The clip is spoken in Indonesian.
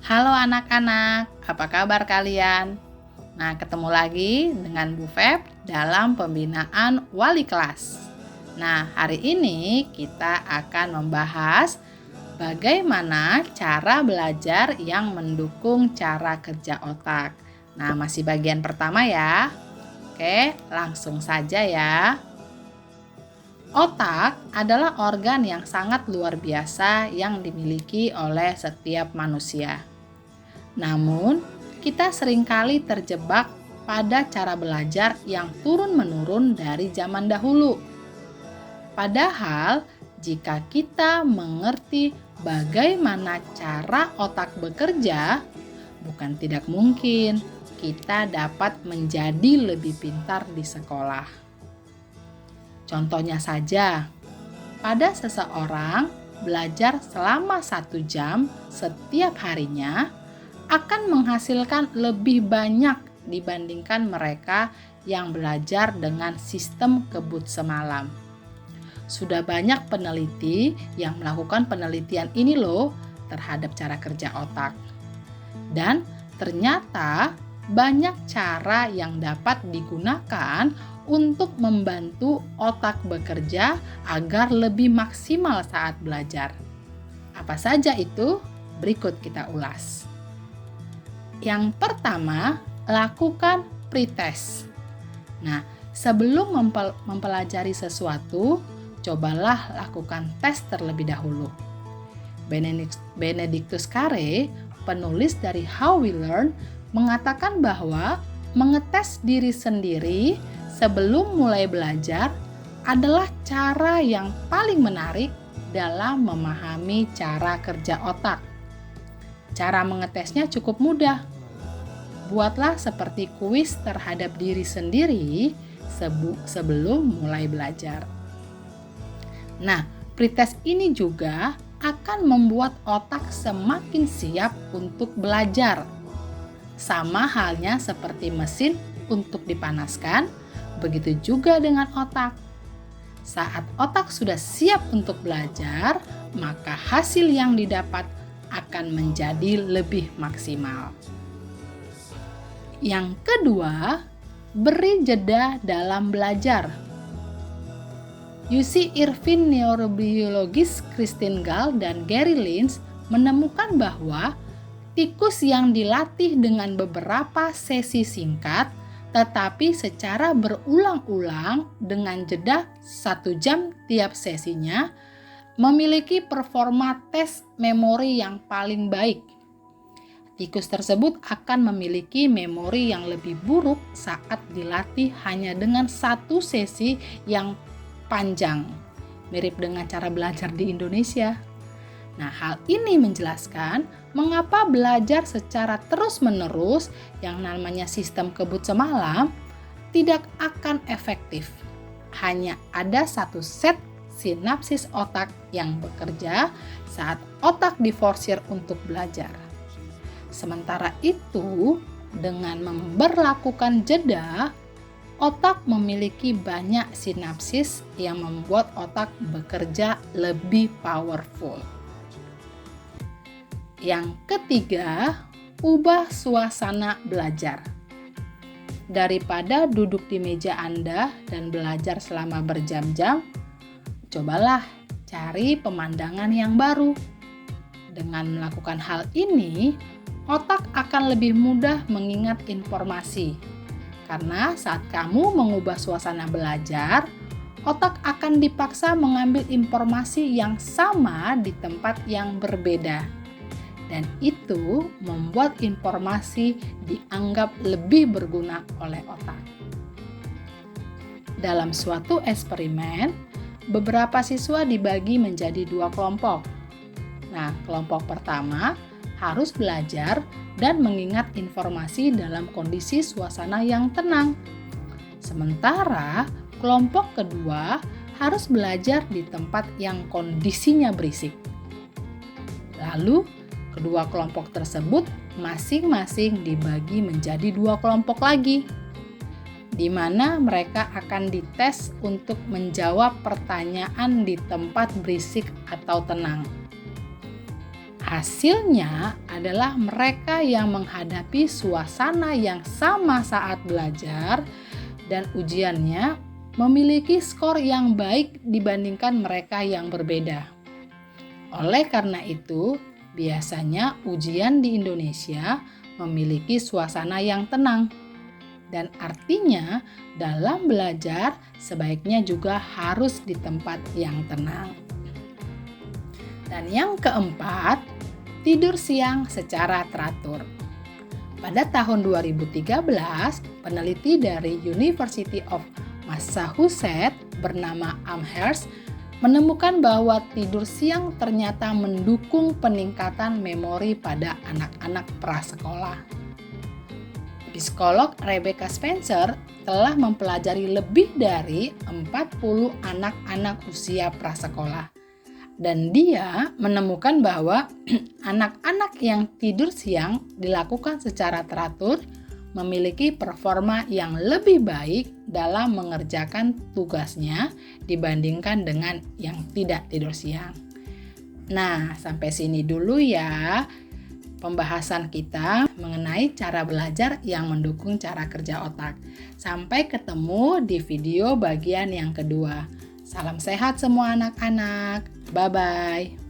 Halo anak-anak, apa kabar kalian? Nah, ketemu lagi dengan Bu Feb dalam pembinaan wali kelas. Nah, hari ini kita akan membahas bagaimana cara belajar yang mendukung cara kerja otak. Nah, masih bagian pertama ya. Oke, langsung saja ya. Otak adalah organ yang sangat luar biasa yang dimiliki oleh setiap manusia. Namun, kita seringkali terjebak pada cara belajar yang turun-menurun dari zaman dahulu. Padahal, jika kita mengerti bagaimana cara otak bekerja, bukan tidak mungkin kita dapat menjadi lebih pintar di sekolah. Contohnya saja, pada seseorang belajar selama 1 jam setiap harinya akan menghasilkan lebih banyak dibandingkan mereka yang belajar dengan sistem kebut semalam. Sudah banyak peneliti yang melakukan penelitian ini loh terhadap cara kerja otak. Dan ternyata banyak cara yang dapat digunakan untuk membantu otak bekerja agar lebih maksimal saat belajar. Apa saja itu? Berikut kita ulas. Yang pertama, lakukan pretest. Nah, sebelum mempelajari sesuatu, cobalah lakukan tes terlebih dahulu. Benedictus Carey, penulis dari How We Learn, mengatakan bahwa mengetes diri sendiri sebelum mulai belajar adalah cara yang paling menarik dalam memahami cara kerja otak. Cara mengetesnya cukup mudah. Buatlah seperti kuis terhadap diri sendiri sebelum mulai belajar. Nah, pretest ini juga akan membuat otak semakin siap untuk belajar. Sama halnya seperti mesin untuk dipanaskan, begitu juga dengan otak. Saat otak sudah siap untuk belajar, maka hasil yang didapat akan menjadi lebih maksimal. Yang kedua, beri jeda dalam belajar. UC Irvine neurobiologis Christine Gall dan Gary Lynch menemukan bahwa tikus yang dilatih dengan beberapa sesi singkat tetapi secara berulang-ulang dengan jeda 1 jam tiap sesinya memiliki performa tes memori yang paling baik. Tikus tersebut akan memiliki memori yang lebih buruk saat dilatih hanya dengan 1 sesi yang panjang, mirip dengan cara belajar di Indonesia. Nah, hal ini menjelaskan mengapa belajar secara terus-menerus yang namanya sistem kebut semalam tidak akan efektif. Hanya ada 1 set sinapsis otak yang bekerja saat otak diforsir untuk belajar. Sementara itu, dengan memberlakukan jeda, otak memiliki banyak sinapsis yang membuat otak bekerja lebih powerful. Yang ketiga, ubah suasana belajar. Daripada duduk di meja Anda dan belajar selama berjam-jam, cobalah cari pemandangan yang baru. Dengan melakukan hal ini, otak akan lebih mudah mengingat informasi. Karena saat kamu mengubah suasana belajar, otak akan dipaksa mengambil informasi yang sama di tempat yang berbeda. Dan itu membuat informasi dianggap lebih berguna oleh otak. Dalam suatu eksperimen, beberapa siswa dibagi menjadi 2 kelompok. Nah, kelompok pertama harus belajar dan mengingat informasi dalam kondisi suasana yang tenang. Sementara kelompok kedua harus belajar di tempat yang kondisinya berisik. Lalu, kedua kelompok tersebut masing-masing dibagi menjadi 2 kelompok lagi, di mana mereka akan dites untuk menjawab pertanyaan di tempat berisik atau tenang. Hasilnya adalah mereka yang menghadapi suasana yang sama saat belajar dan ujiannya memiliki skor yang baik dibandingkan mereka yang berbeda. Oleh karena itu, biasanya ujian di Indonesia memiliki suasana yang tenang. Dan artinya dalam belajar sebaiknya juga harus di tempat yang tenang. Dan yang keempat, tidur siang secara teratur. Pada tahun 2013, peneliti dari University of Massachusetts bernama Amherst menemukan bahwa tidur siang ternyata mendukung peningkatan memori pada anak-anak prasekolah. Psikolog Rebecca Spencer telah mempelajari lebih dari 40 anak-anak usia prasekolah. Dan dia menemukan bahwa anak-anak yang tidur siang dilakukan secara teratur memiliki performa yang lebih baik dalam mengerjakan tugasnya dibandingkan dengan yang tidak tidur siang. Nah, sampai sini dulu ya pembahasan kita mengenai cara belajar yang mendukung cara kerja otak. Sampai ketemu di video bagian yang kedua. Salam sehat semua anak-anak. Bye-bye.